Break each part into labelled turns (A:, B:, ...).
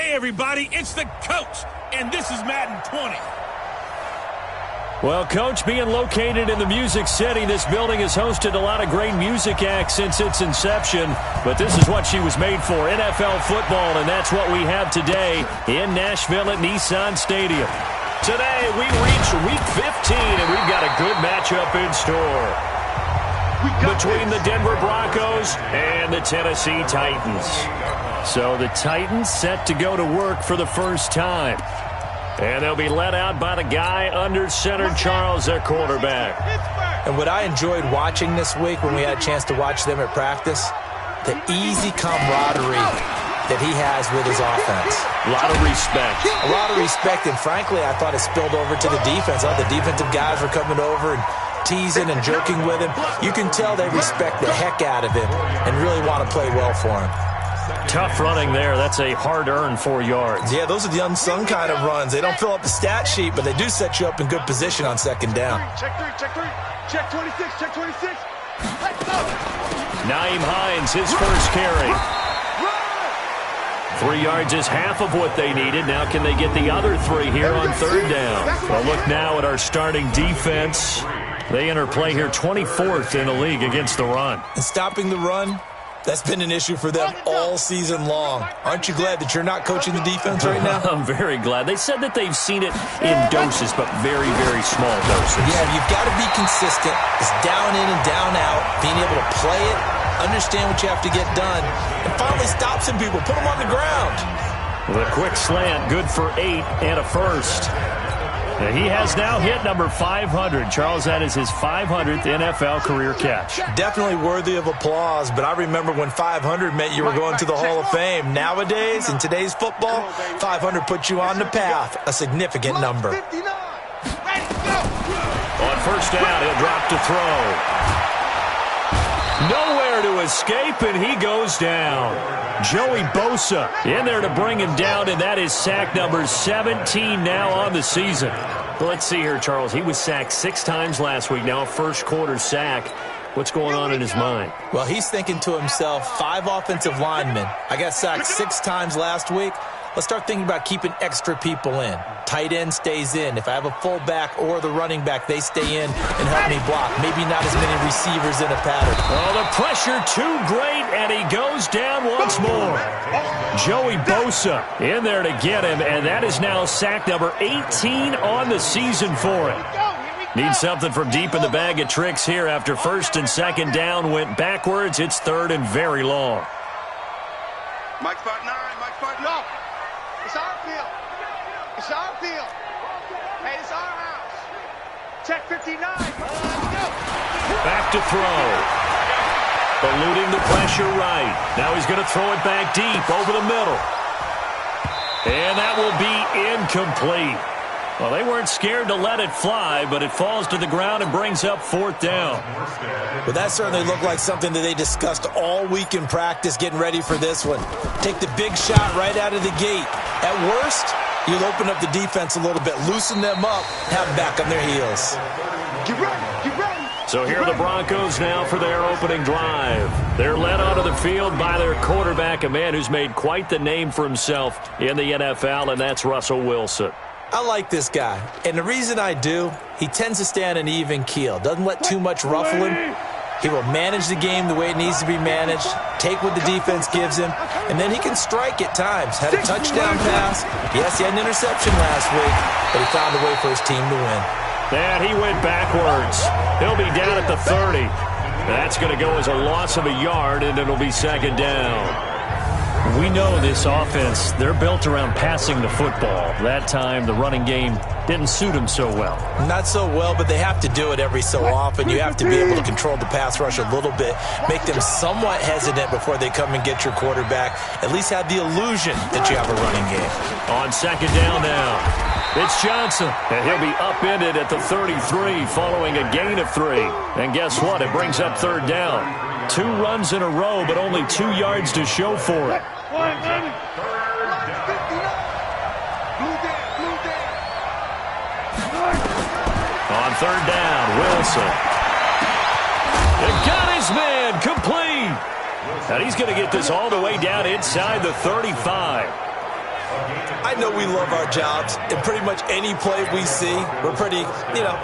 A: Hey, everybody, it's the coach, and this is Madden 20.
B: Well, Coach, being located in the Music City, this building has hosted a lot of great music acts since its inception, but this is what she was made for, NFL football, and that's what we have today in Nashville at Nissan Stadium. Today, we reach Week 15, and we've got a good matchup in store between the Denver Broncos and the Tennessee Titans. So the Titans set to go to work for the first time. And they'll be led out by the guy under center, Charles, their quarterback.
C: And what I enjoyed watching this week when we had a chance to watch them at practice, the easy camaraderie that he has with his offense.
B: A lot of respect.
C: A lot of respect, and frankly, I thought it spilled over to the defense. All the defensive guys were coming over and teasing and joking with him. You can tell they respect the heck out of him and really want to play well for him.
B: Tough running there. That's a hard-earned 4 yards.
C: Yeah, those are the unsung kind of runs. They don't fill up the stat sheet, but they do set you up in good position on second down.
D: Check 26, check 26. Let's go.
B: Naeem Hines, his first carry. 3 yards is half of what they needed. Now can they get the other 3 here on third down? Well, look now at our starting defense. They enter play here 24th in the league against the run.
C: And stopping the run, that's been an issue for them all season long. Aren't you glad that you're not coaching the defense right now?
B: I'm very glad. They said that they've seen it in doses, but very, very small doses.
C: Yeah, you've got to be consistent. It's down in and down out, being able to play it, understand what you have to get done, and finally stop some people, put them on the ground.
B: The quick slant, good for 8 and a first. He has now hit number 500. Charles, that is his 500th NFL career catch.
C: Definitely worthy of applause, but I remember when 500 meant you were going to the Hall of Fame. Nowadays, in today's football, 500 puts you on the path, a significant number.
B: On first down, he'll drop to throw. Nowhere to escape, and he goes down. Joey Bosa in there to bring him down, and that is sack number 17 now on the season. Well, let's see here, Charles. He was sacked 6 times last week. Now a first-quarter sack. What's going on in his mind?
C: Well, he's thinking to himself, 5 offensive linemen. I got sacked 6 times last week. Let's start thinking about keeping extra people in. Tight end stays in. If I have a fullback or the running back, they stay in and help me block. Maybe not as many receivers in a pattern.
B: Oh, the pressure too great, and he goes down once more. Joey Bosa in there to get him, and that is now sack number 18 on the season for him. Need something from deep in the bag of tricks here after first and second down went backwards. It's third and very long.
D: Mike spot 9, Mike spot 9. It's our field. It's our field. Hey, it's our house. Check 59. Let's go.
B: Back to throw. Eluding the pressure right. Now he's going to throw it back deep over the middle. And that will be incomplete. Well, they weren't scared to let it fly, but it falls to the ground and brings up fourth down.
C: Well, that certainly looked like something that they discussed all week in practice getting ready for this one. Take the big shot right out of the gate. At worst, you'll open up the defense a little bit, loosen them up, have them back on their heels.
D: Get ready, get ready.
B: So here are the Broncos now for their opening drive. They're led onto the field by their quarterback, a man who's made quite the name for himself in the NFL, and that's Russell Wilson.
C: I like this guy, and the reason I do, he tends to stay on an even keel. Doesn't let too much ruffle him. He will manage the game the way it needs to be managed, take what the defense gives him, and then he can strike at times. Had a touchdown pass. Yes, he had an interception last week, but he found a way for his team to win.
B: And he went backwards. He'll be down at the 30. That's going to go as a loss of a yard, and it'll be second down. We know this offense, they're built around passing the football. That time, the running game didn't suit them so well.
C: Not so well, but they have to do it every so often. You have to be able to control the pass rush a little bit, make them somewhat hesitant before they come and get your quarterback. At least have the illusion that you have a running game.
B: On second down now, it's Johnson, and he'll be upended at the 33 following a gain of 3. And guess what? It brings up third down. 2 runs in a row, but only 2 yards to show for it.
D: On
B: third down, Wilson. They got his man complete. And he's going to get this all the way down inside the 35.
C: I know we love our jobs, and pretty much any play we see, we're pretty,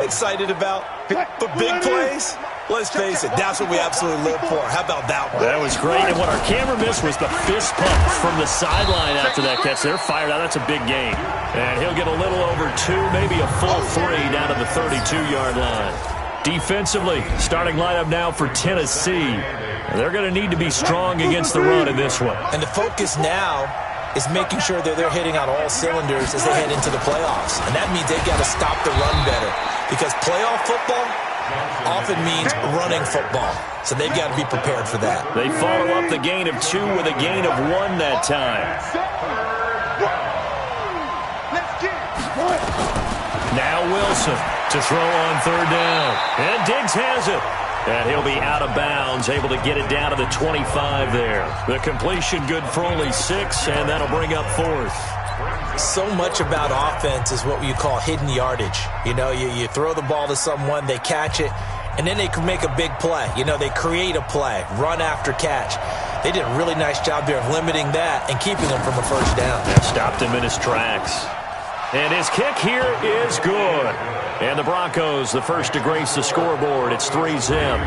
C: excited about. But big plays, let's face it, that's what we absolutely live for. How about that one?
B: That was great, and what our camera missed was the fist pump from the sideline after that catch. They're fired out. That's a big game. And he'll get a little over 2, maybe a full 3 down to the 32-yard line. Defensively, starting lineup now for Tennessee. They're going to need to be strong against the run in this one.
C: And the focus now is making sure that they're hitting on all cylinders as they head into the playoffs. And that means they've got to stop the run better, because playoff football often means running football. So they've got to be prepared for that.
B: They follow up the gain of 2 with a gain of 1 that time. Now Wilson to throw on 3rd down. And Diggs has it. And he'll be out of bounds, able to get it down to the 25 there. The completion good for only 6, and that'll bring up 4th.
C: So much about offense is what you call hidden yardage. You throw the ball to someone, they catch it, and then they can make a big play. They create a play, run after catch. They did a really nice job there of limiting that and keeping them from a 1st down.
B: That stopped him in his tracks. And his kick here is good. And the Broncos, the first to grace the scoreboard. It's 3-zip.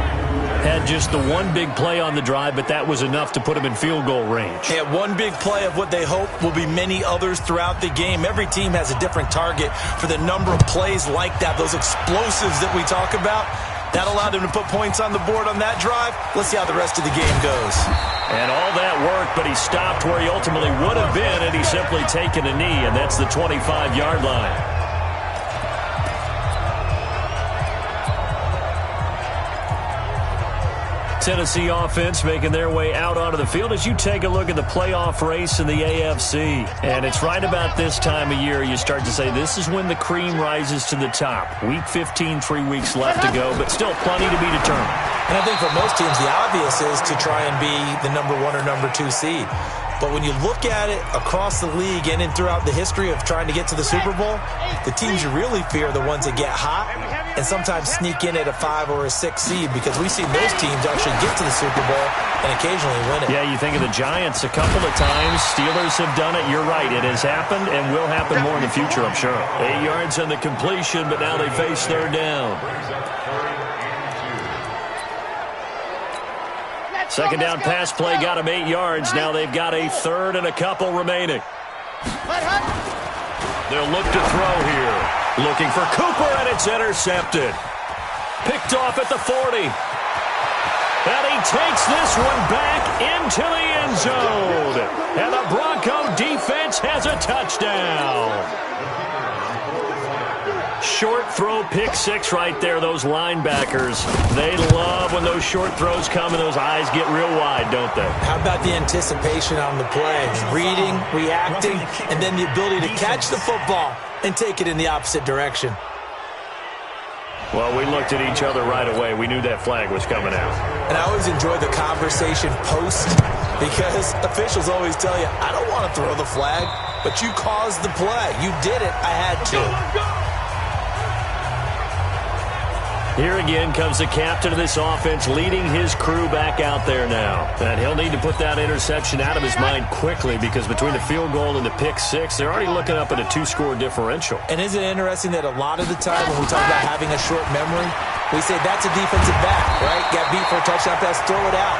B: Had just the one big play on the drive, but that was enough to put him in field goal range.
C: Yeah, one big play of what they hope will be many others throughout the game. Every team has a different target for the number of plays like that, those explosives that we talk about. That allowed him to put points on the board on that drive. Let's see how the rest of the game goes.
B: And all that worked, but he stopped where he ultimately would have been, and he's simply taken a knee, and that's the 25-yard line. Tennessee offense making their way out onto the field as you take a look at the playoff race in the AFC. And it's right about this time of year you start to say this is when the cream rises to the top. Week 15, 3 weeks left to go, but still plenty to be determined.
C: And I think for most teams, the obvious is to try and be the number 1 or number 2 seed. But when you look at it across the league and throughout the history of trying to get to the Super Bowl, the teams you really fear are the ones that get hot and sometimes sneak in at a 5 or a 6 seed, because we've seen those teams actually get to the Super Bowl and occasionally win it.
B: Yeah, you think of the Giants a couple of times. Steelers have done it. You're right. It has happened and will happen more in the future, I'm sure. 8 yards on the completion, but now they face 3rd down. Second down pass play got him 8 yards. Now they've got a 3rd and a couple remaining. They'll look to throw here. Looking for Cooper, and it's intercepted. Picked off at the 40. And he takes this one back into the end zone. And the Bronco defense has a touchdown. Short throw, pick 6 right there. Those linebackers, they love when those short throws come and those eyes get real wide, don't they?
C: How about the anticipation on the play? Reading, reacting, and then the ability to catch the football and take it in the opposite direction.
B: Well, we looked at each other right away. We knew that flag was coming out.
C: And I always enjoy the conversation post, because officials always tell you, I don't want to throw the flag, but you caused the play. You did it. I had to.
B: Here again comes the captain of this offense, leading his crew back out there now. And he'll need to put that interception out of his mind quickly, because between the field goal and the pick 6, they're already looking up at a 2-score differential.
C: And isn't it interesting that a lot of the time when we talk about having a short memory, we say that's a defensive back, right? Got beat for a touchdown pass, throw it out.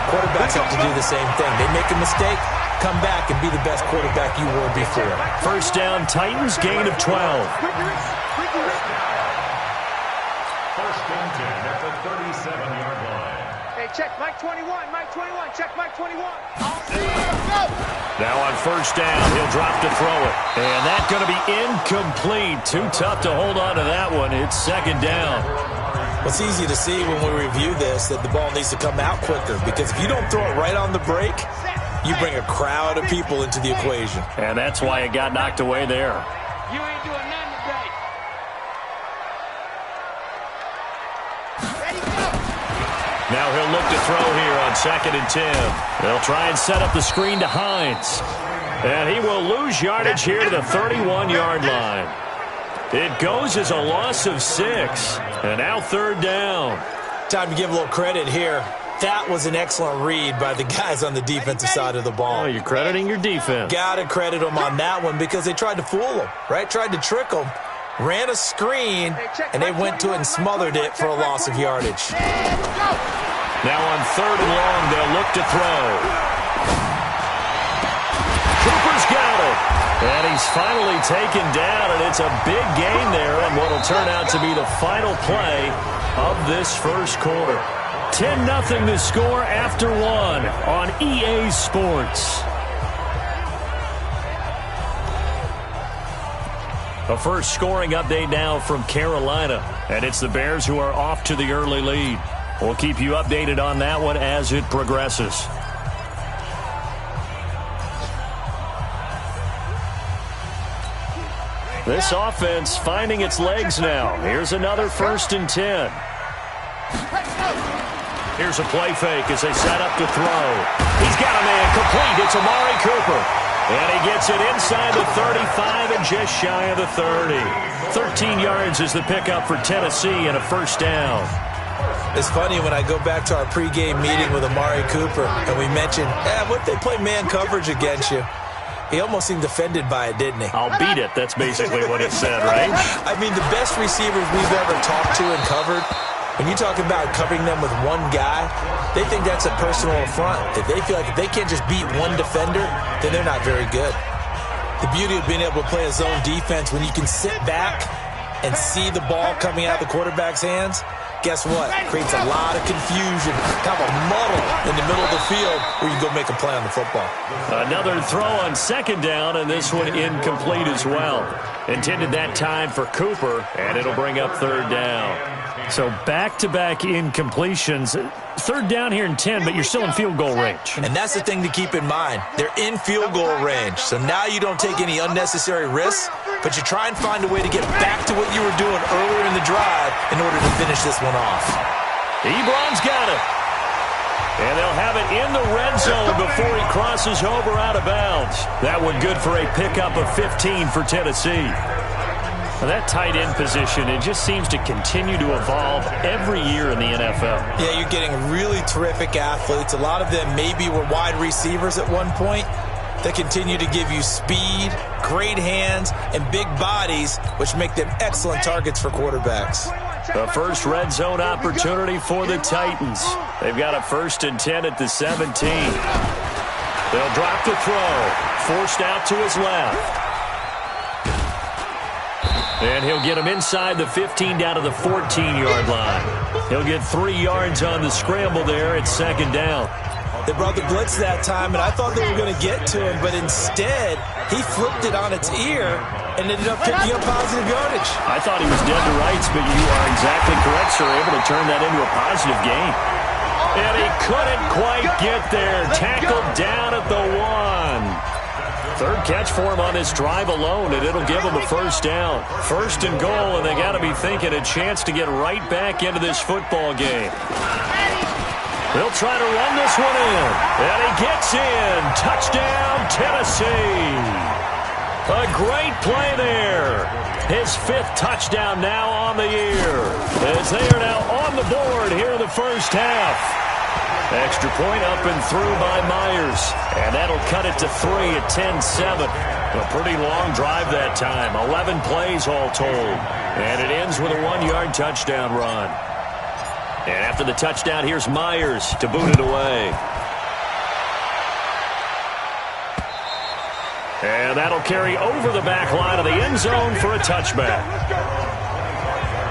C: Quarterbacks have to do the same thing. They make a mistake, come back and be the best quarterback you were before.
B: First down, Titans, gain of 12.
E: At the 37-yard line.
D: Hey, check Mike 21, Mike 21, check Mike 21.
B: Now on first down, he'll drop to throw it. And that's going to be incomplete. Too tough to hold on to that one. It's 2nd down.
C: It's easy to see when we review this that the ball needs to come out quicker, because if you don't throw it right on the break, you bring a crowd of people into the equation.
B: And that's why it got knocked away there.
D: You ain't doing nothing today.
B: Now he'll look to throw here on 2nd and 10. They'll try and set up the screen to Hines. And he will lose yardage here to the 31-yard line. It goes as a loss of 6. And now 3rd down.
C: Time to give a little credit here. That was an excellent read by the guys on the defensive side of the ball.
B: Oh, you're crediting your defense.
C: Got to credit them on that one because they tried to fool them, right? Tried to trick them. Ran a screen, and they went to it and smothered it for a loss of yardage.
B: Now on 3rd and long, they'll look to throw. Cooper's got it. And he's finally taken down, and it's a big gain there on what will turn out to be the final play of this first quarter. 10-0 the score after one on EA Sports. A first scoring update now from Carolina, and it's the Bears who are off to the early lead. We'll keep you updated on that one as it progresses. This offense finding its legs now. Here's another 1st and 10. Here's a play fake as they set up to throw. He's got a man complete. It's Amari Cooper. And he gets it inside the 35 and just shy of the 30. 13 yards is the pickup for Tennessee and a first down.
C: It's funny when I go back to our pregame meeting with Amari Cooper and we mentioned, what if they play man coverage against you? He almost seemed offended by it, didn't he?
B: I'll beat it. That's basically what he said, right?
C: I mean, the best receivers we've ever talked to and covered, when you talk about covering them with one guy, they think that's a personal affront. If they feel like if they can't just beat one defender, then they're not very good. The beauty of being able to play a zone defense when you can sit back and see the ball coming out of the quarterback's hands, guess what? It creates a lot of confusion, kind of a muddle in the middle of the field where you go make a play on the football.
B: Another throw on 2nd down, and this one incomplete as well. Intended that time for Cooper, and it'll bring up 3rd down. So back-to-back incompletions. 3rd down here in 10, but you're still in field goal range.
C: And that's the thing to keep in mind. They're in field goal range. So now you don't take any unnecessary risks, but you try and find a way to get back to what you were doing earlier in the drive in order to finish this one off.
B: Ebron's got it. And they'll have it in the red zone before he crosses over out of bounds. That one good for a pickup of 15 for Tennessee. Now that tight end position, it just seems to continue to evolve every year in the NFL.
C: Yeah, you're getting really terrific athletes. A lot of them maybe were wide receivers at one point. They continue to give you speed, great hands, and big bodies, which make them excellent targets for quarterbacks.
B: The first red zone opportunity for the Titans. They've got a 1st and 10 at the 17. They'll drop the throw. Forced out to his left. And he'll get him inside the 15 down to the 14-yard line. He'll get 3 yards on the scramble there at 2nd down.
C: They brought the blitz that time, and I thought they were going to get to him, but instead, he flipped it on its ear and ended up picking up positive yardage.
B: I thought he was dead to rights, but you are exactly correct, sir. Able to turn that into a positive gain. And he couldn't quite get there. Tackled down at the 1. 3rd catch for him on this drive alone, and it'll give him a first down. 1st and goal, and they got to be thinking a chance to get right back into this football game. They'll try to run this one in, and he gets in. Touchdown, Tennessee. A great play there. His 5th touchdown now on the year, as they are now on the board here in the first half. Extra point up and through by Myers. And that'll cut it to 3 at 10-7. A pretty long drive that time. 11 plays all told. And it ends with a 1-yard touchdown run. And after the touchdown, here's Myers to boot it away. And that'll carry over the back line of the end zone for a touchback.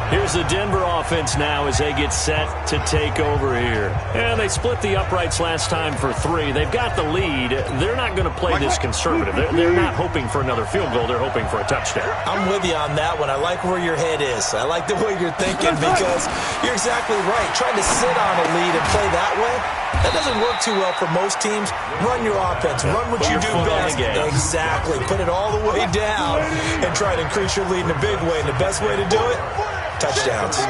B: Here's the Denver offense now as they get set to take over here. And they split the uprights last time for 3. They've got the lead. They're not going to play this conservative. They're not hoping for another field goal. They're hoping for a touchdown.
C: I'm with you on that one. I like where your head is. I like the way you're thinking because you're exactly right. Trying to sit on a lead and play that way, that doesn't work too well for most teams. Run your offense. Run what you do best. Exactly. Put it all the way down and try to increase your lead in a big way. And the best way to do it, touchdowns.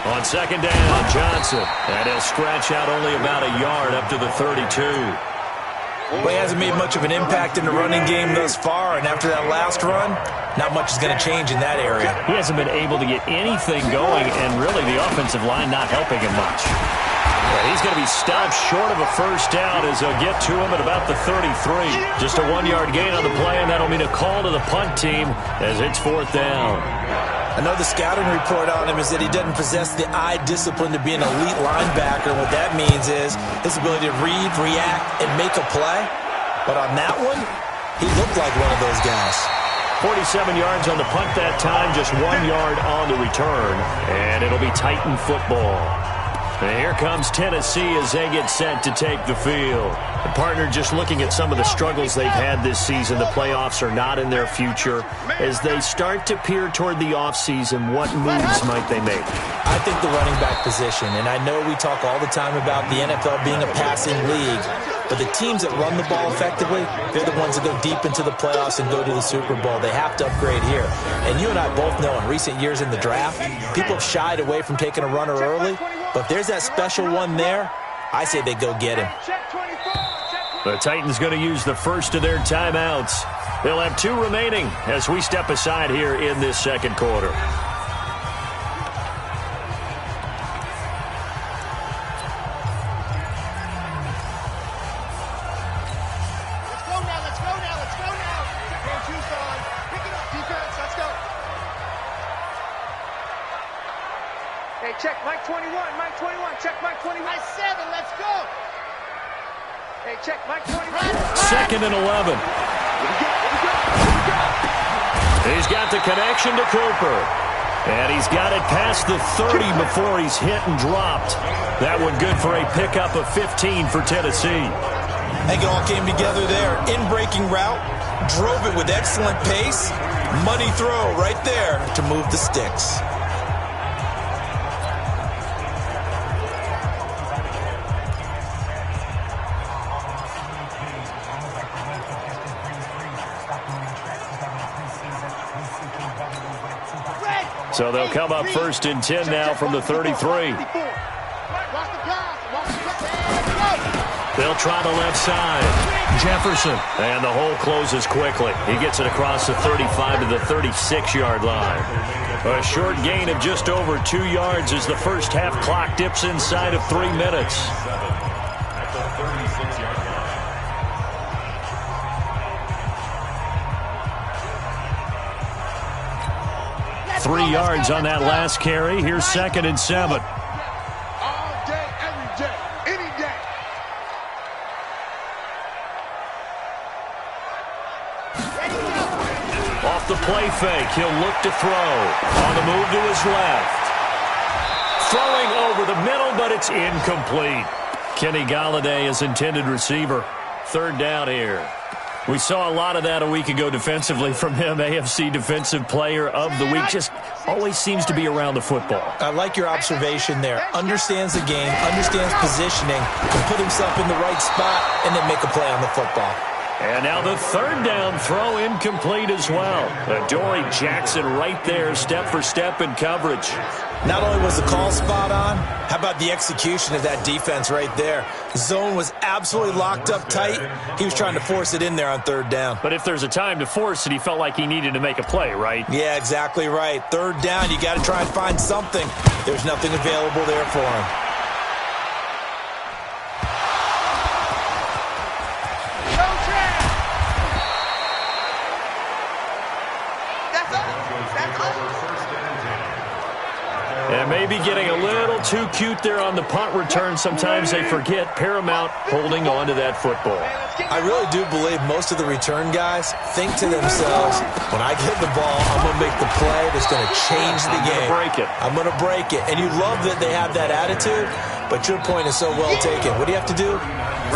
B: On 2nd down, Johnson. And he'll scratch out only about a yard up to the 32.
C: Well, he hasn't made much of an impact in the running game thus far, and after that last run, not much is going to change in that area.
B: He hasn't been able to get anything going, and really the offensive line not helping him much. And he's going to be stopped short of a first down as they'll get to him at about the 33. Just a 1-yard gain on the play, and that'll mean a call to the punt team as it's 4th down.
C: I know the scouting report on him is that he doesn't possess the eye discipline to be an elite linebacker. What that means is his ability to read, react, and make a play. But on that one, he looked like one of those guys.
B: 47 yards on the punt that time, just 1 yard on the return. And it'll be Titan football. And here comes Tennessee as they get set to take the field. The partner, just looking at some of the struggles they've had this season, the playoffs are not in their future. As they start to peer toward the offseason, what moves might they make?
C: I think the running back position, and I know we talk all the time about the NFL being a passing league, but the teams that run the ball effectively, they're the ones that go deep into the playoffs and go to the Super Bowl. They have to upgrade here. And you and I both know in recent years in the draft, people have shied away from taking a runner early, but if there's that special one there, I say they go get him.
B: The Titans going to use the first of their timeouts. They'll have 2 remaining as we step aside here in this second quarter.
D: Hey, check Mike 21, check Mike 21. Mike 7, let's go. Hey, check Mike 21.
B: 2nd and 11. He's got the connection to Cooper. And he's got it past the 30 before he's hit and dropped. That one good for a pickup of 15 for Tennessee.
C: I think it all came together there. In-breaking route, drove it with excellent pace. Money throw right there to move the sticks.
B: So they'll come up 1st and 10 now from the 33. They'll try the left side. Jefferson. And the hole closes quickly. He gets it across the 35 to the 36-yard line. A short gain of just over 2 yards as the first half clock dips inside of 3 minutes.
E: At the 36-yard line.
B: 3 yards on that last carry. Here's 2nd and 7.
D: All day, every day, any day.
B: Off the play fake, he'll look to throw. On the move to his left. Throwing over the middle, but it's incomplete. Kenny Golladay is intended receiver. 3rd down here. We saw a lot of that a week ago defensively from him. AFC Defensive Player of the Week. Just always seems to be around the football.
C: I like your observation there. Understands the game, understands positioning, can put himself in the right spot, and then make a play on the football.
B: And now the 3rd down throw incomplete as well. Adoree Jackson right there, step for step in coverage.
C: Not only was the call spot on, how about the execution of that defense right there? Zone was absolutely locked up tight. He was trying to force it in there on 3rd down.
B: But if there's a time to force it, he felt like he needed to make a play, right?
C: Yeah, exactly right. 3rd down, you got to try and find something. There's nothing available there for him.
B: And maybe getting a little too cute there on the punt return. Sometimes they forget Paramount holding on to that football.
C: I really do believe most of the return guys think to themselves, when I get the ball, I'm going to make the play that's going to change the game. I'm going to break it. And you love that they have that attitude, but your point is so well taken. What do you have to do?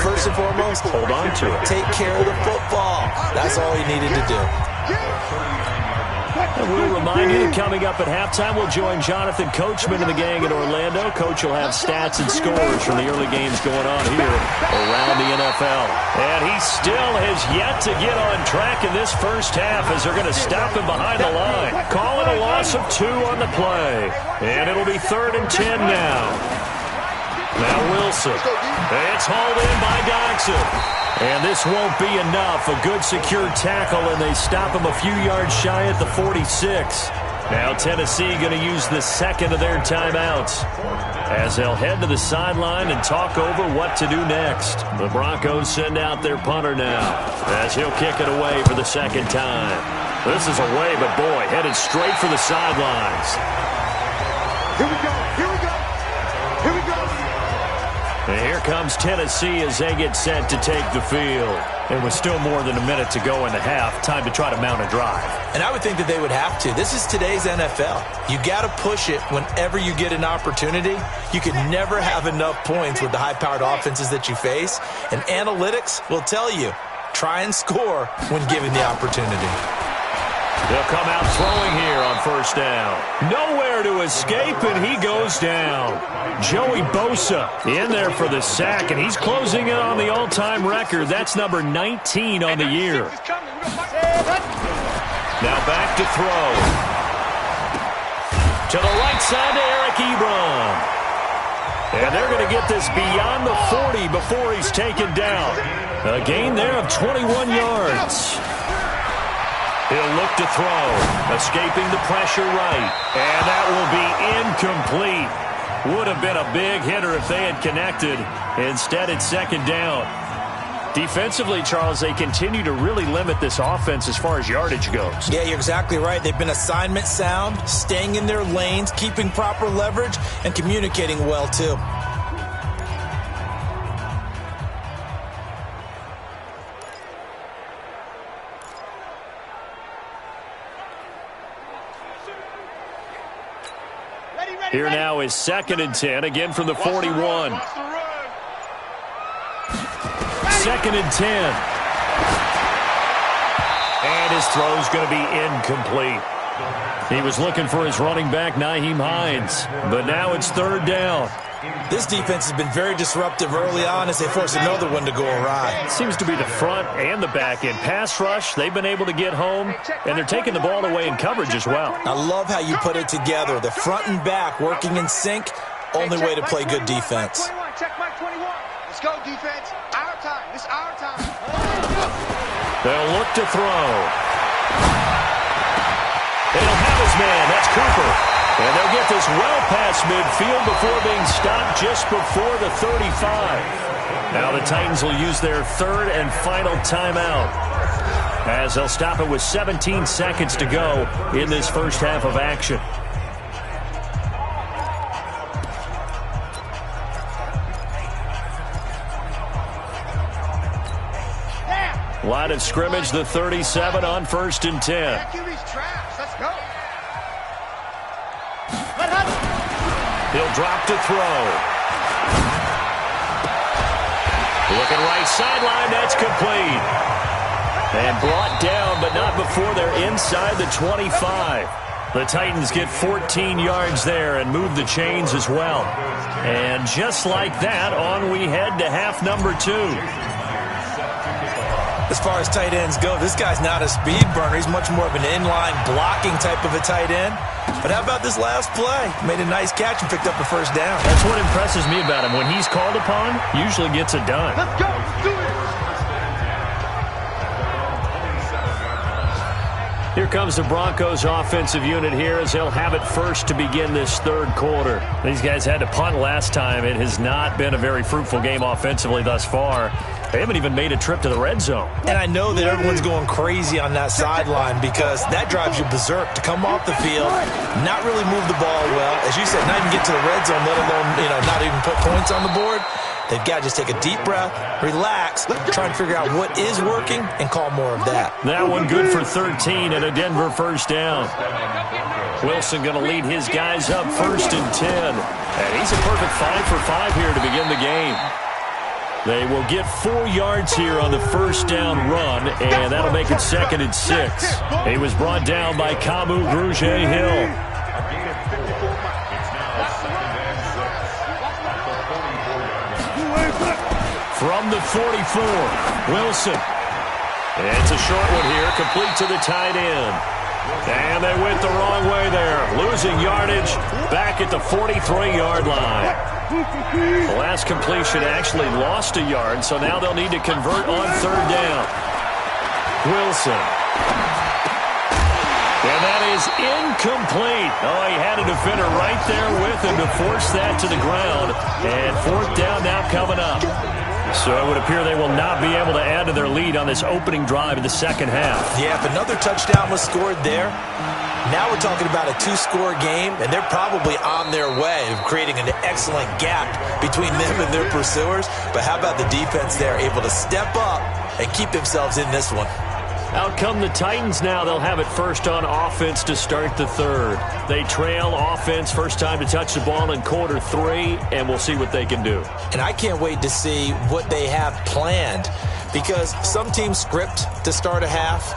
C: First and foremost,
B: hold on to it.
C: Take care of the football. That's all he needed to do.
B: And we'll remind you that coming up at halftime, we'll join Jonathan Coachman and the gang in Orlando. Coach will have stats and scores from the early games going on here around the NFL. And he still has yet to get on track in this first half as they're going to stop him behind the line. Calling a loss of 2 on the play. And it'll be 3rd and 10 now. Now Wilson. It's hauled in by Dodson. And this won't be enough. A good secure tackle, and they stop him a few yards shy at the 46. Now Tennessee going to use the second of their timeouts as they'll head to the sideline and talk over what to do next. The Broncos send out their punter now as he'll kick it away for the second time. This is away, but boy, headed straight for the sidelines.
D: Here we go. Here we go. Here we go.
B: And here comes Tennessee as they get set to take the field.
A: And with still more than a minute to go in the half, time to try to mount a drive.
C: And I would think that they would have to. This is today's NFL. You got to push it whenever you get an opportunity. You can never have enough points with the high-powered offenses that you face. And analytics will tell you, try and score when given the opportunity.
B: They'll come out throwing here on first down. Nowhere to escape, and he goes down. Joey Bosa in there for the sack, and he's closing in on the all-time record. That's number 19 on the year. Now back to throw. To the right side to Eric Ebron. And they're going to get this beyond the 40 before he's taken down. A gain there of 21 yards. He'll look to throw, escaping the pressure right, and that will be incomplete. Would have been a big hitter if they had connected. Instead, it's second down. Defensively, Charles, they continue to really limit this offense as far as yardage goes.
C: Yeah, you're exactly right. They've been assignment sound, staying in their lanes, keeping proper leverage, and communicating well, too.
B: Here now is 2nd and 10, again from the 41. 2nd and 10. And his throw's going to be incomplete. He was looking for his running back, Nyheim Hines, but now it's 3rd down.
C: This defense has been very disruptive early on as they force another one to go awry.
B: Seems to be the front and the back end. Pass rush, they've been able to get home, and they're taking the ball away in coverage as well.
C: I love how you put it together. The front and back working in sync, only way to play good defense.
D: Check my 21. Let's go, defense. Our time. This is our time.
B: They'll look to throw. They don't have his man. That's Cooper. And they'll get this well past midfield before being stopped just before the 35. Now the Titans will use their 3rd and final timeout as they'll stop it with 17 seconds to go in this first half of action. Line of scrimmage, the 37 on 1st and 10.
D: Let's go.
B: He'll drop to throw. Looking right sideline, that's complete. And brought down, but not before they're inside the 25. The Titans get 14 yards there and move the chains as well. And just like that, on we head to half number 2.
C: As far as tight ends go, this guy's not a speed burner. He's much more of an inline blocking type of a tight end. But how about this last play? Made a nice catch and picked up the first down.
B: That's what impresses me about him. When he's called upon, usually gets it done.
D: Let's go. Let's do it.
B: Here comes the Broncos offensive unit here as they'll have it first to begin this 3rd quarter. These guys had to punt last time. It has not been a very fruitful game offensively thus far. They haven't even made a trip to the red zone.
C: And I know that everyone's going crazy on that sideline because that drives you berserk to come off the field, not really move the ball well. As you said, not even get to the red zone, let alone, not even put points on the board. They've got to just take a deep breath, relax, try and figure out what is working, and call more of that.
B: That one good for 13 and a Denver first down. Wilson going to lead his guys up 1st and 10. And he's a perfect 5 for 5 here to begin the game. They will get 4 yards here on the first down run, and that'll make it 2nd and 6. He was brought down by Kamu Grugier-Hill. From the 44, Wilson. It's a short one here, complete to the tight end. And they went the wrong way there. Losing yardage back at the 43-yard line. The last completion actually lost a yard, so now they'll need to convert on third down. Wilson. And that is incomplete. Oh, he had a defender right there with him to force that to the ground. And fourth down now coming up. So it would appear they will not be able to add to their lead on this opening drive in the second half.
C: Yeah, if another touchdown was scored there, now we're talking about a two-score game, and they're probably on their way of creating an excellent gap between them and their pursuers. But how about the defense there, able to step up and keep themselves in this one?
B: Out come the Titans now. They'll have it first on offense to start the third. They trail offense, first time to touch the ball in quarter three, and we'll see what they can do.
C: And I can't wait to see what they have planned, because some teams script to start a half.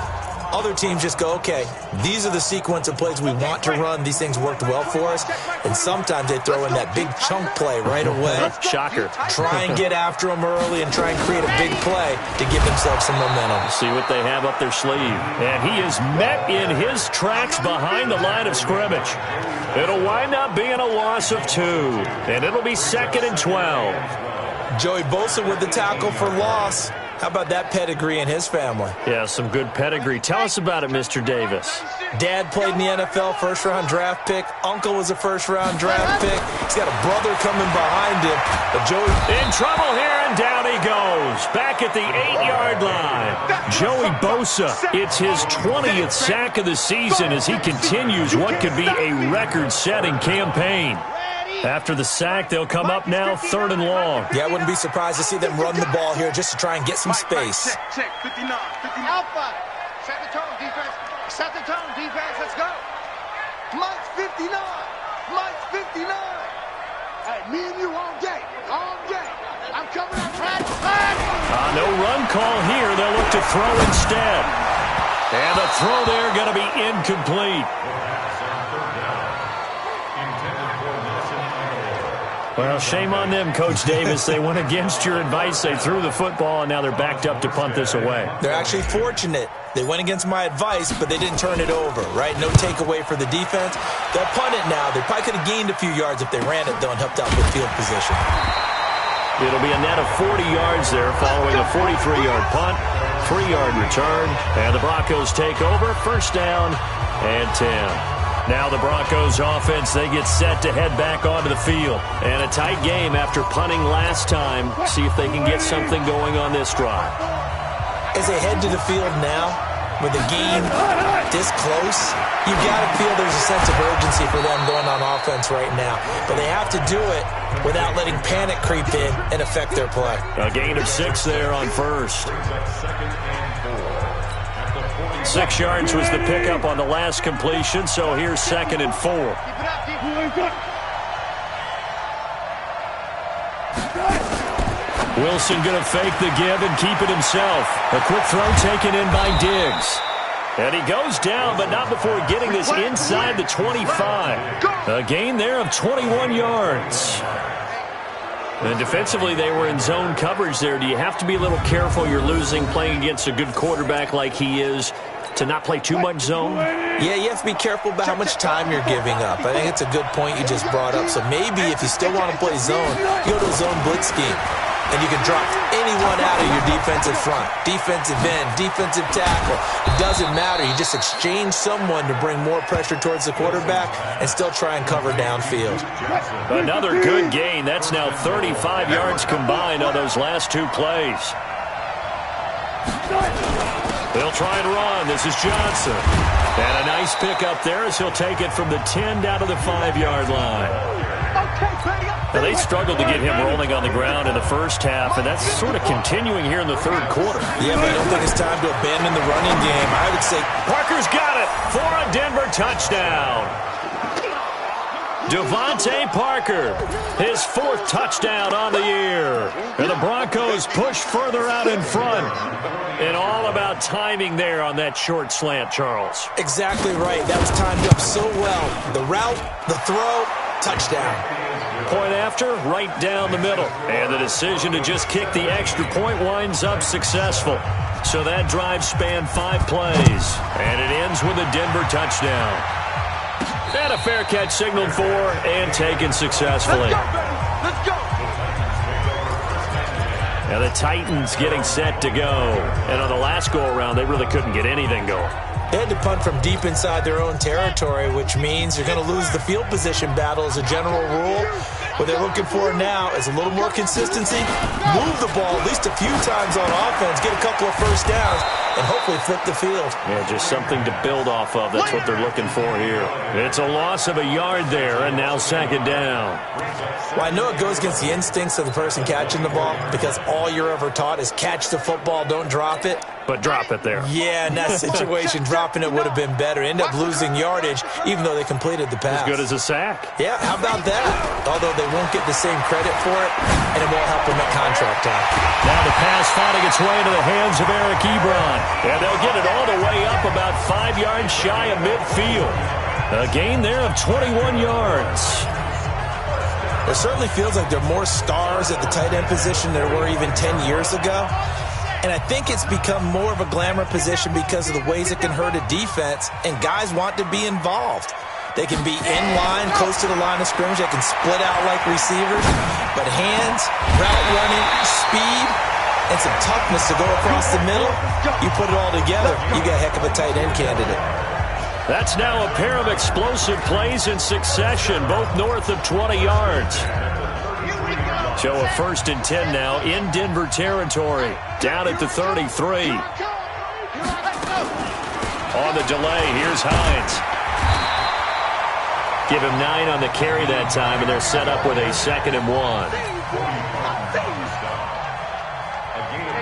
C: Other teams just go, okay, these are the sequence of plays we want to run. These things worked well for us. And sometimes they throw in that big chunk play right away.
B: Shocker.
C: Try and get after them early and try and create a big play to give themselves some momentum.
B: See what they have up their sleeve. And he is met in his tracks behind the line of scrimmage. It'll wind up being a loss of 2. And it'll be 2nd and 12.
C: Joey Bosa with the tackle for loss. How about that pedigree in his family?
B: Yeah, some good pedigree. Tell us about it, Mr. Davis.
C: Dad played in the NFL, first-round draft pick. Uncle was a first-round draft pick. He's got a brother coming behind him. But Joey
B: in trouble here, and down he goes. Back at the 8-yard line. Joey Bosa, it's his 20th sack of the season as he continues what could be a record-setting campaign. After the sack, they'll come up now 3rd and long.
C: Yeah, I wouldn't be surprised to see them run the ball here just to try and get some space.
D: Check, 59, 59. Alpha. Set the tone, defense. Set the tone, defense. Let's go. Mike's 59. Mike's 59. Hey, me and you all day. All day. I'm coming out flat.
B: No run call here. They'll look to throw instead. And the throw there going to be incomplete. Well, shame on them, Coach Davis. They went against your advice. They threw the football, and now they're backed up to punt this away.
C: They're actually fortunate. They went against my advice, but they didn't turn it over, right? No takeaway for the defense. They'll punt it now. They probably could have gained a few yards if they ran it, though, and helped out with field position.
B: It'll be a net of 40 yards there following a 43-yard punt, 3-yard return, and the Broncos take over. First down and 10. Now the Broncos offense, they get set to head back onto the field. And a tight game after punting last time. See if they can get something going on this drive.
C: As they head to the field now, with the game this close, you've got to feel there's a sense of urgency for them going on offense right now. But they have to do it without letting panic creep in and affect their play.
B: A gain of 6 there on first. 6 yards was the pickup on the last completion, so here's 2nd and 4. Wilson going to fake the give and keep it himself. A quick throw taken in by Diggs. And he goes down, but not before getting this inside the 25. A gain there of 21 yards. And defensively, they were in zone coverage there. Do you have to be a little careful? You're losing playing against a good quarterback like he is to not play too much zone?
C: Yeah, you have to be careful about how much time you're giving up. I think it's a good point you just brought up. So maybe if you still want to play zone, you go to a zone blitz scheme. And you can drop anyone out of your defensive front, defensive end, defensive tackle. It doesn't matter. You just exchange someone to bring more pressure towards the quarterback and still try and cover downfield.
B: Another good gain. That's now 35 yards combined on those last 2 plays. They'll try and run. This is Johnson. And a nice pickup there as he'll take it from the 10 down to the 5-yard line. Now, they struggled to get him rolling on the ground in the first half, and that's sort of continuing here in the third quarter.
C: Yeah, but I don't think it's time to abandon the running game. I would say
B: Parker's got it for a Denver touchdown. Devontae Parker, his 4th touchdown on the year. And the Broncos push further out in front. And all about timing there on that short slant, Charles.
C: Exactly right. That was timed up so well. The route, the throw, touchdown.
B: point after, right down the middle. And the decision to just kick the extra point winds up successful. So that drive spanned 5 plays. And it ends with a Denver touchdown. And a fair catch signaled for and taken successfully.
D: Let's go.
B: Now the Titans getting set to go. And on the last go-around, they really couldn't get anything going.
C: They had to punt from deep inside their own territory, which means you're going to lose the field position battle as a general rule. What they're looking for now is a little more consistency, move the ball at least a few times on offense, get a couple of first downs, and hopefully flip the field.
B: Yeah, just something to build off of. That's what they're looking for here. It's a loss of a yard there, and now second down.
C: Well, I know it goes against the instincts of the person catching the ball because all you're ever taught is catch the football, don't drop it.
B: But drop it there.
C: Yeah, in that situation, dropping it would have been better. End up losing yardage, even though they completed the pass.
B: As good as a sack.
C: Yeah, how about that? Although they won't get the same credit for it, and it won't help them at contract time.
B: Now the pass finding its way into the hands of Eric Ebron. And they'll get it all the way up about 5 yards shy of midfield. A gain there of 21 yards.
C: It certainly feels like there are more stars at the tight end position than there were even 10 years ago. And I think it's become more of a glamour position because of the ways it can hurt a defense, and guys want to be involved. They can be in line, close to the line of scrimmage. They can split out like receivers. But hands, route running, speed, and some toughness to go across the middle, you put it all together, you got a heck of a tight end candidate.
B: That's now a pair of explosive plays in succession, both north of 20 yards. So a 1st and 10 now in Denver territory. Down at the 33. On the delay, here's Hines. Give him 9 on the carry that time, and they're set up with a 2nd and 1.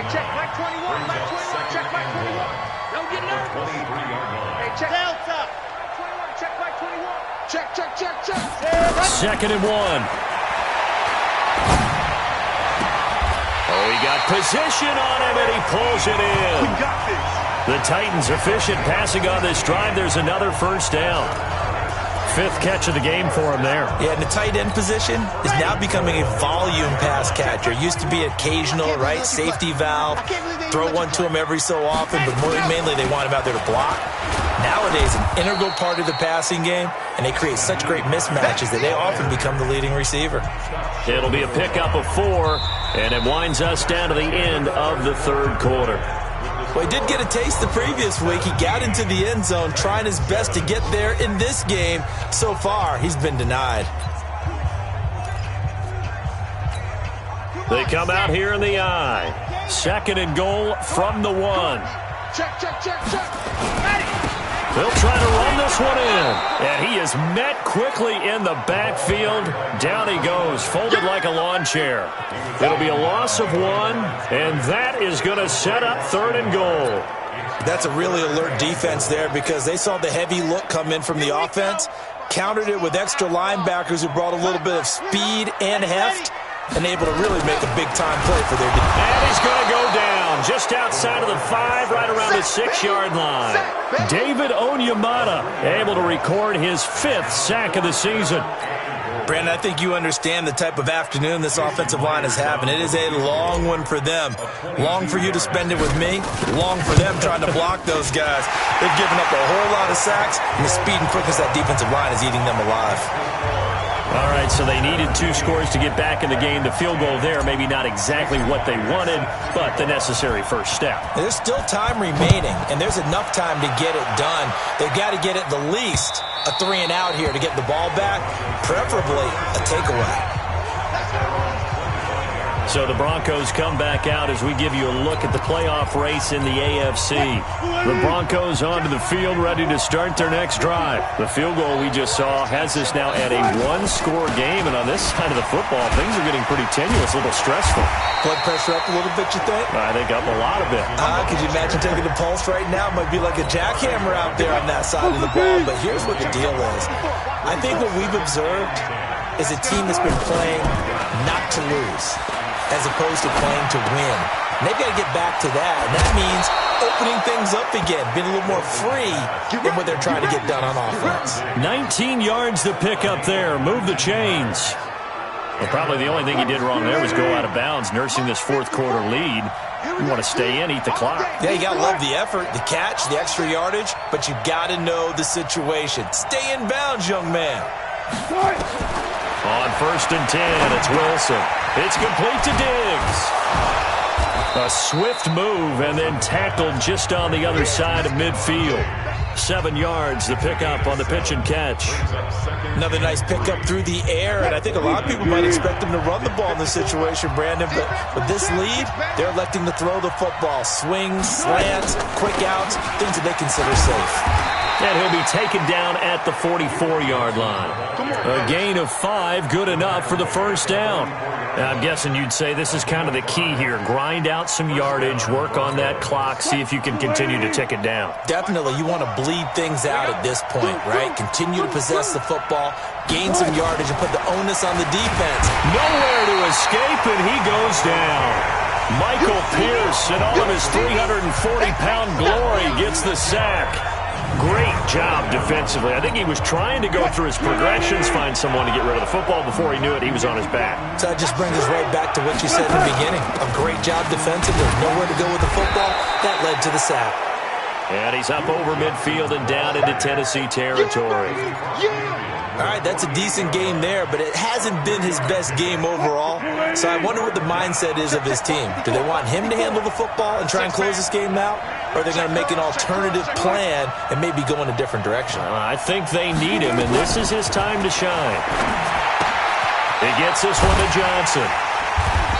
D: Check Mike 21, Mike 21, check Mike 21. Don't get nervous.
E: 23-yard line.
D: Hey, check Delta. 21, check Mike 21. Check.
B: 2nd and 1. Oh, he got position on him, and he pulls it in.
D: We got this.
B: The Titans efficient passing on this drive. There's another first down. 5th catch of the game for him there.
C: Yeah, and the tight end position is now becoming a volume pass catcher. Used to be occasional, right? Safety valve. Throw one to him every so often, but mainly they want him out there to block. Nowadays, an integral part of the passing game, and they create such great mismatches that they often become the leading receiver.
B: It'll be a pickup of 4, and it winds us down to the end of the 3rd quarter.
C: Well, he did get a taste the previous week. He got into the end zone, trying his best to get there in this game. So far, he's been denied.
B: They come out here in the eye. 2nd and goal from the 1.
D: Check.
B: They'll try to run this one in. And he is met quickly in the backfield. Down he goes, folded like a lawn chair. It'll be a loss of 1, and that is going to set up 3rd and goal.
C: That's a really alert defense there because they saw the heavy look come in from the offense, countered it with extra linebackers who brought a little bit of speed and heft, and able to really make a big-time play for their defense.
B: And he's going to go down just outside of the 5, right around the 6-yard line. David Onyemata able to record his 5th sack of the season.
C: Brandon, I think you understand the type of afternoon this offensive line is having. It is a long one for them. Long for you to spend it with me. Long for them trying to block those guys. They've given up a whole lot of sacks, and the speed and quickness of that defensive line is eating them alive.
B: All right, so they needed 2 scores to get back in the game. The field goal there, maybe not exactly what they wanted, but the necessary first step.
C: There's still time remaining, and there's enough time to get it done. They've got to get at the least a 3 and out here to get the ball back, preferably a takeaway.
B: So the Broncos come back out as we give you a look at the playoff race in the AFC. The Broncos onto the field ready to start their next drive. The field goal we just saw has us now at a 1-score game, and on this side of the football, things are getting pretty tenuous, a little stressful.
C: Blood pressure up a little bit, you think?
B: I think up a lot of it.
C: Could you imagine taking the pulse right now? It might be like a jackhammer out there on that side of the ball, but here's what the deal is. I think what we've observed is a team that's been playing not to lose, as opposed to playing to win. And they've got to get back to that, and that means opening things up again, being a little more free in what they're trying to get done on offense.
B: 19 yards to pick up there. Move the chains. Well, probably the only thing he did wrong there was go out of bounds, nursing this fourth quarter lead. You want to stay in, eat the clock.
C: Yeah, you got to love the effort, the catch, the extra yardage, but you got to know the situation. Stay in bounds, young man.
B: On 1st and 10, it's Wilson. It's complete to Diggs. A swift move and then tackled just on the other side of midfield. 7 yards, the pickup on the pitch and catch.
C: Another nice pickup through the air, and I think a lot of people might expect him to run the ball in this situation, Brandon, but with this lead, they're electing to throw the football. Swings, slants, quick outs, things that they consider safe.
B: And he'll be taken down at the 44-yard line. A gain of 5, good enough for the first down. I'm guessing you'd say this is kind of the key here. Grind out some yardage, work on that clock, see if you can continue to tick it down.
C: Definitely, you want to bleed things out at this point, right? Continue to possess the football, gain some yardage, and put the onus on the defense.
B: Nowhere to escape, and he goes down. Michael Pierce, in all of his 340-pound glory, gets the sack. Great job defensively. I think he was trying to go through his progressions, find someone to get rid of the football. Before he knew it, he was on his back.
C: So that just brings us right back to what you said in the beginning. A great job defensively. Nowhere to go with the football. That led to the sack.
B: And he's up over midfield and down into Tennessee territory.
C: All right, that's a decent game there, but it hasn't been his best game overall. So I wonder what the mindset is of his team. Do they want him to handle the football and try and close this game out? Or are they going to make an alternative plan and maybe go in a different direction?
B: I think they need him, and this is his time to shine. He gets this one to Johnson.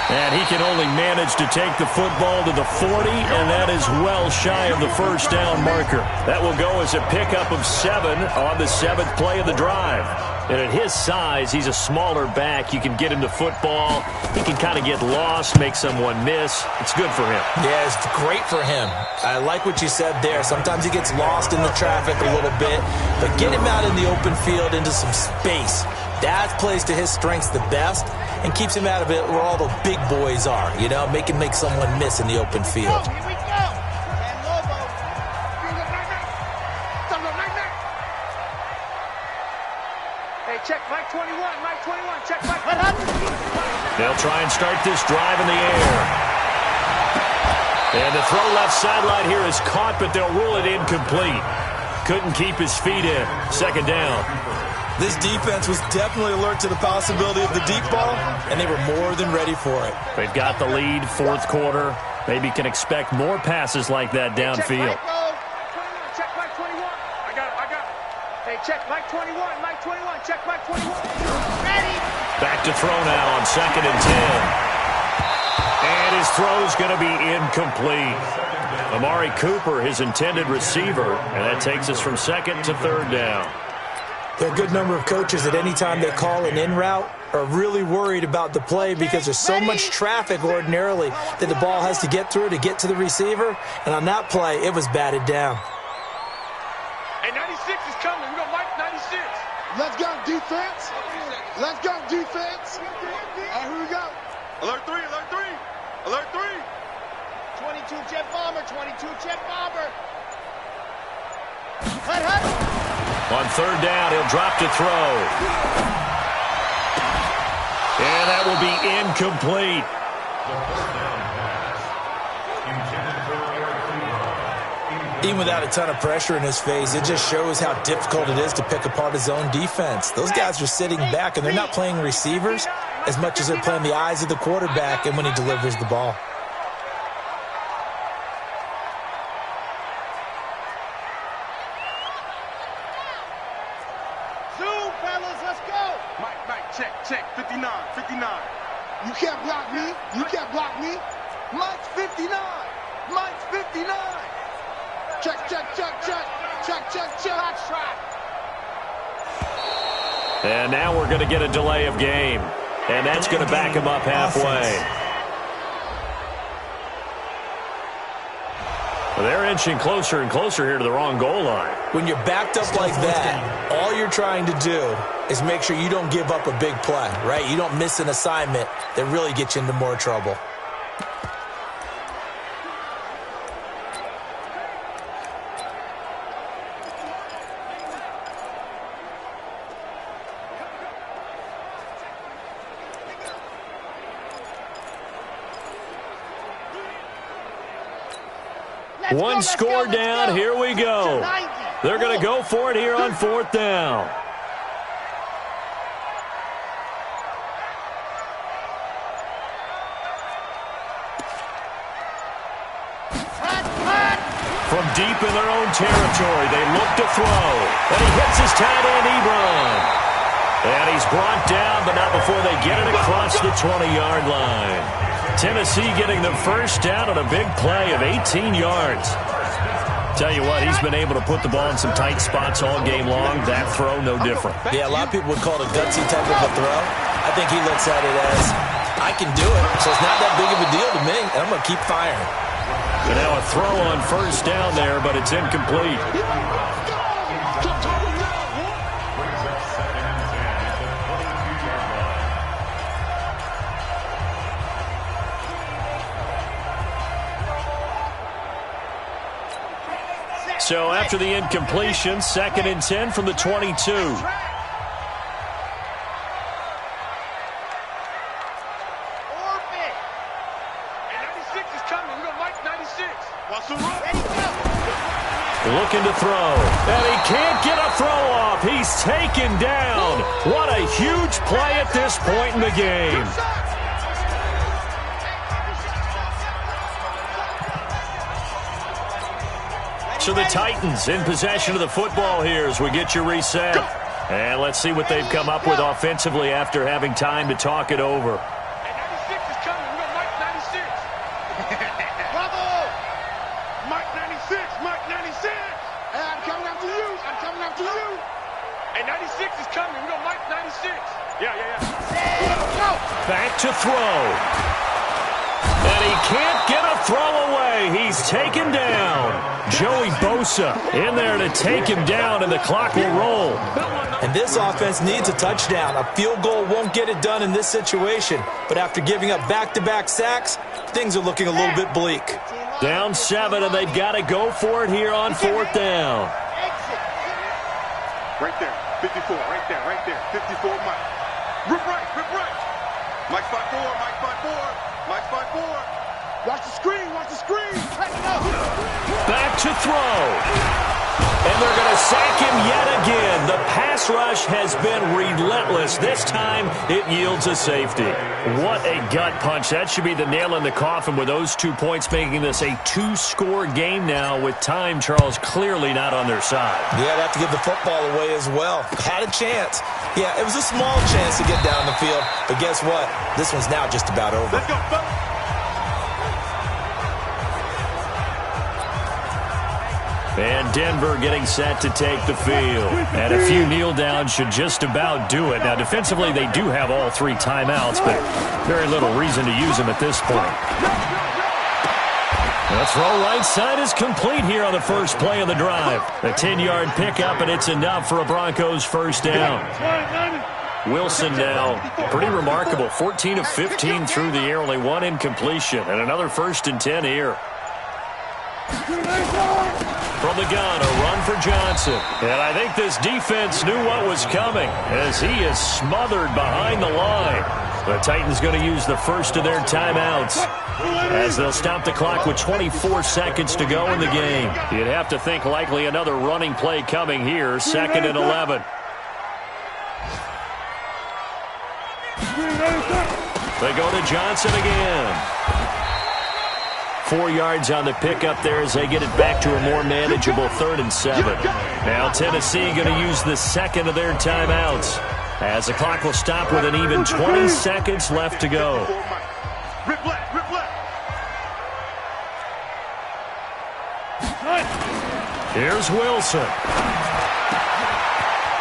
B: And he can only manage to take the football to the 40, and that is well shy of the first down marker. That will go as a pickup of 7 on the 7th play of the drive. And at his size, he's a smaller back. You can get him to football. He can kind of get lost, make someone miss. It's good for him.
C: Yeah, it's great for him. I like what you said there. Sometimes he gets lost in the traffic a little bit, but get him out in the open field into some space. That plays to his strengths the best and keeps him out of it where all the big boys are, you know, make someone miss in the open field.
D: Here we go. And Lobo. Hey, check Mike 21. Mike 21. Check Mike.
B: They'll try and start this drive in the air. And the throw left sideline here is caught, but they'll rule it incomplete. Couldn't keep his feet in. 2nd down.
C: This defense was definitely alert to the possibility of the deep ball, and they were more than ready for it.
B: They've got the lead, 4th quarter. Maybe can expect more passes like that downfield.
D: Check Mike 21. I got it. Hey, check Mike 21. Mike 21. Check Mike 21. Ready.
B: Back to throw now on 2nd and 10. And his throw's going to be incomplete. Amari Cooper, his intended receiver, and that takes us from 2nd to 3rd down.
C: There are a good number of coaches at any time they call an in route are really worried about the play because there's so much traffic ordinarily that the ball has to get through to get to the receiver. And on that play, it was batted down.
D: Hey, 96 is coming. We got Mike 96. Let's go, defense. Let's go, defense. All right, here we go. Alert 3, alert 3. Alert 3. 22 jet bomber, 22 jet bomber. Hut.
B: On 3rd down, he'll drop to throw. And that will be incomplete.
C: Even without a ton of pressure in his face, it just shows how difficult it is to pick apart his own defense. Those guys are sitting back, and they're not playing receivers as much as they're playing the eyes of the quarterback and when he delivers the ball.
D: Check, 59. You can't block me. You can't block me. Mike's 59. Mike's 59. Check.
B: And now we're going to get a delay of game. And that's going to back him up halfway. Well, they're inching closer and closer here to the wrong goal line.
C: When you're backed up like that, all you're trying to do is make sure you don't give up a big play, right? You don't miss an assignment that really gets you into more trouble.
B: One score down. Here we go. They're going to go for it here on 4th down. From deep in their own territory, they look to throw. And he hits his tight end, Ebron. And he's brought down, but not before they get it across the 20-yard line. Tennessee getting the first down on a big play of 18 yards. Tell you what, he's been able to put the ball in some tight spots all game long. That throw, no different.
C: Yeah, a lot of people would call it a gutsy type of a throw. I think he looks at it as, I can do it, so it's not that big of a deal to me, and I'm going to keep firing.
B: And now a throw on first down there, but it's incomplete. So after the incompletion, 2nd and 10 from the 22. Looking to throw, and he can't get a throw off. He's taken down. What a huge play at this point in the game. So the Titans in possession of the football here as we get you reset. And let's see what they've come up with offensively after having time to talk it over. Back to throw. And he can't get a throw away. He's taken down. Joey Bosa in there to take him down, and the clock will roll.
C: And this offense needs a touchdown. A field goal won't get it done in this situation. But after giving up back-to-back sacks, things are looking a little bit bleak.
B: Down 7, and they've got to go for it here on 4th down.
D: Right there, 54, right there, 54, Mike. Rip right. Mike spot 4, Mike spot 4. Watch the screen.
B: Back to throw. And they're going to sack him yet again. The pass rush has been relentless. This time, it yields a safety. What a gut punch. That should be the nail in the coffin with those 2 points, making this a 2-score game now with time, Charles, clearly not on their side.
C: Yeah, I'd have to give the football away as well. Had a chance. Yeah, it was a small chance to get down the field. But guess what? This one's now just about over.
D: Let's go, fellas.
B: And Denver getting set to take the field. And a few kneel downs should just about do it. Now, defensively, they do have all 3 timeouts, but very little reason to use them at this point. The throw right side is complete here on the first play of the drive. A 10-yard pickup, and it's enough for a Broncos first down. Wilson now, pretty remarkable. 14 of 15 through the air, only 1 incompletion. And another 1st and 10 here. From the gun, a run for Johnson. And I think this defense knew what was coming as he is smothered behind the line. The Titans going to use the first of their timeouts as they'll stop the clock with 24 seconds to go in the game. You'd have to think likely another running play coming here, 2nd and 11. They go to Johnson again. 4 yards on the pickup there as they get it back to a more manageable 3rd and 7. Now Tennessee going to use the 2nd of their timeouts as the clock will stop with an even 20 seconds left to go.
D: Rip left.
B: Here's Wilson.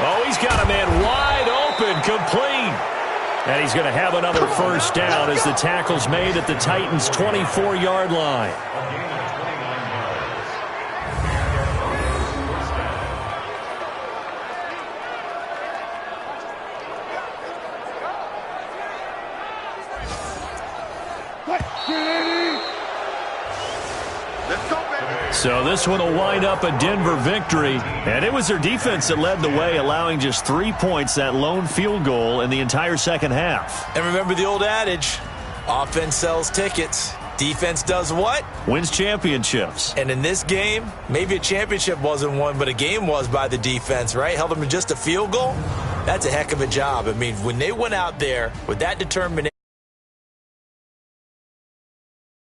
B: Oh, he's got a man wide open, complete. And he's going to have another first down as the tackle's made at the Titans' 24-yard line. So this one will wind up a Denver victory. And it was their defense that led the way, allowing just 3 points, that lone field goal in the entire second half.
C: And remember the old adage, offense sells tickets. Defense does what?
B: Wins championships.
C: And in this game, maybe a championship wasn't won, but a game was by the defense, right? Held them to just a field goal. That's a heck of a job. I mean, when they went out there with that determination,